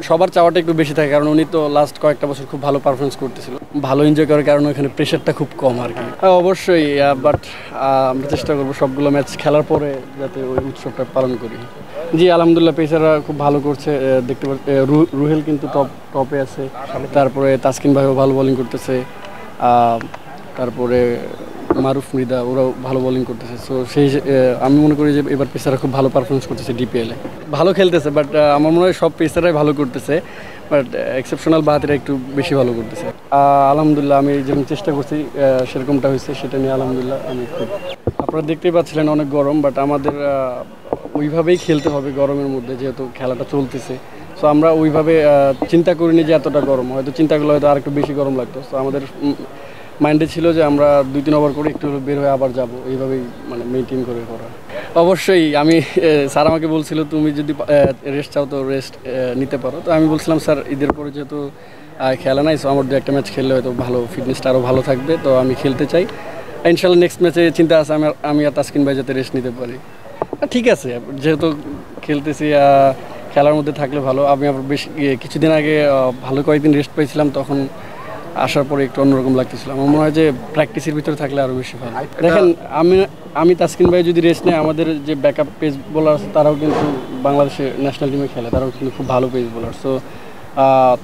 সবার চাওয়াটা একটু বেশি থাকে, কারণ উনি তো লাস্ট কয়েকটা বছর খুব ভালো পারফরমেন্স করতেছিল, ভালো এনজয় করার কারণে ওখানে প্রেশারটা খুব কম আর কি। হ্যাঁ অবশ্যই, বাট আমরা চেষ্টা করবো সবগুলো ম্যাচ খেলার পরে যাতে ওই উৎসবটা পালন করি। জি আলহামদুলিল্লাহ, পেসাররা খুব ভালো করছে, দেখতে পাচ্ছি রুহেল কিন্তু টপে আছে, তারপরে তাসকিন ভাইও ভালো বোলিং করতেছে, তারপরে মারুফ মৃদা ওরাও ভালো বোলিং করতেছে। সো সেই আমি মনে করি যে এবার পেসাররা খুব ভালো পারফরমেন্স করতেছে, ডিপিএলে ভালো খেলতেছে, বাট আমার মনে হয় সব পেসাররাই ভালো করতেছে, বাট এক্সেপশনাল বাহাতিরা একটু বেশি ভালো করতেছে। আলহামদুলিল্লাহ আমি যেরকম চেষ্টা করছি সেরকমটা হয়েছে, সেটা নিয়ে আলহামদুলিল্লাহ আমি খুব। আপনারা দেখতেই পাচ্ছিলেন অনেক গরম, বাট আমাদের ওইভাবেই খেলতে হবে গরমের মধ্যে, যেহেতু খেলাটা চলতেছে। সো আমরা ওইভাবে চিন্তা করিনি যে এতটা গরম, হয়তো চিন্তাগুলো হয়তো আর একটু বেশি গরম লাগতো। সো আমাদের মাইন্ডে ছিল যে আমরা 2-3 ওভার করে একটু বের হয়ে আবার যাব, এইভাবেই মানে মেনটেন করে করা। অবশ্যই আমি স্যার আমাকে বলছিল তুমি যদি রেস্ট চাও তো রেস্ট নিতে পারো, তো আমি বলছিলাম স্যার ঈদের পরে যেহেতু খেলা নাই, সো আমার 2-1 ম্যাচ খেললে হয়তো ভালো, ফিটনেসটা আরও ভালো থাকবে, তো আমি খেলতে চাই। ইনশাল্লাহ নেক্সট ম্যাচে চিন্তা আছে আমি আর তাসকিন ভাই যাতে রেস্ট নিতে পারি। ঠিক আছে, যেহেতু খেলতেছি খেলার মধ্যে থাকলে ভালো। আমি আবার বেশ কিছুদিন আগে ভালো কয়েকদিন রেস্ট পাইছিলাম, তখন আসার পরে একটু অন্যরকম লাগতেছিল। আমার মনে হয় যে প্র্যাকটিসের ভিতরে থাকলে আরও বেশি ভালো। দেখেন আমি তাসকিন ভাই যদি রেস্ট নেয়, আমাদের যে ব্যাকআপ পেস বোলার আছে তারাও কিন্তু বাংলাদেশের ন্যাশনাল টিমে খেলে, তারাও কিন্তু খুব ভালো পেস বোলার। সো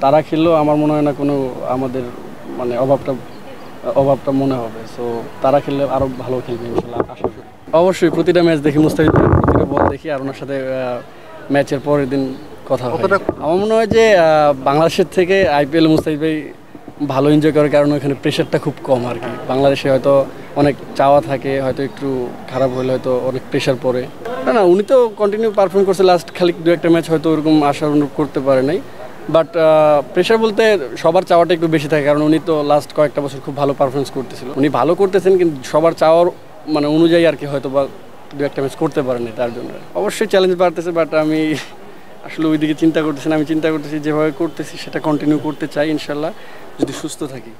তারা খেললেও আমার মনে হয় না কোনো আমাদের মানে অভাবটা মনে হবে। সো তারা খেললে আরও ভালো খেলবে ইনশাল্লাহ আশা করি। অবশ্যই প্রতিটা ম্যাচ দেখি, মুস্তাফিজ প্রতিটা বল দেখি, আর ওনার সাথে ম্যাচের পরের দিন কথা হয়। আমার মনে হয় যে বাংলাদেশের থেকে আইপিএল মুস্তাফিজ ভাই ভালো এনজয় করার কারণে ওখানে প্রেশারটা খুব কম আর কি। বাংলাদেশে হয়তো অনেক চাওয়া থাকে, হয়তো একটু খারাপ হলে হয়তো অনেক প্রেশার পড়ে। না উনি তো কন্টিনিউ পারফর্ম করছে, লাস্ট খালি 2-1 ম্যাচ হয়তো ওরকম আশা অনুরূপ করতে পারে নাই, বাট প্রেশার বলতে সবার চাওয়াটা একটু বেশি থাকে, কারণ উনি তো লাস্ট কয়েকটা বছর খুব ভালো পারফরমেন্স করতেছিল, উনি ভালো করতেছেন, কিন্তু সবার চাওয়ার মানে অনুযায়ী আর কি হয়তো বা 2-1 ম্যাচ করতে পারেনি, তার জন্য অবশ্যই চ্যালেঞ্জ বাড়তেছে। বাট আমি আসলে ওইদিকে চিন্তা করতেছি না, আমি চিন্তা করতেছি যেভাবে করতেছি সেটা কন্টিনিউ করতে চাই ইনশাল্লাহ, যদি সুস্থ থাকি।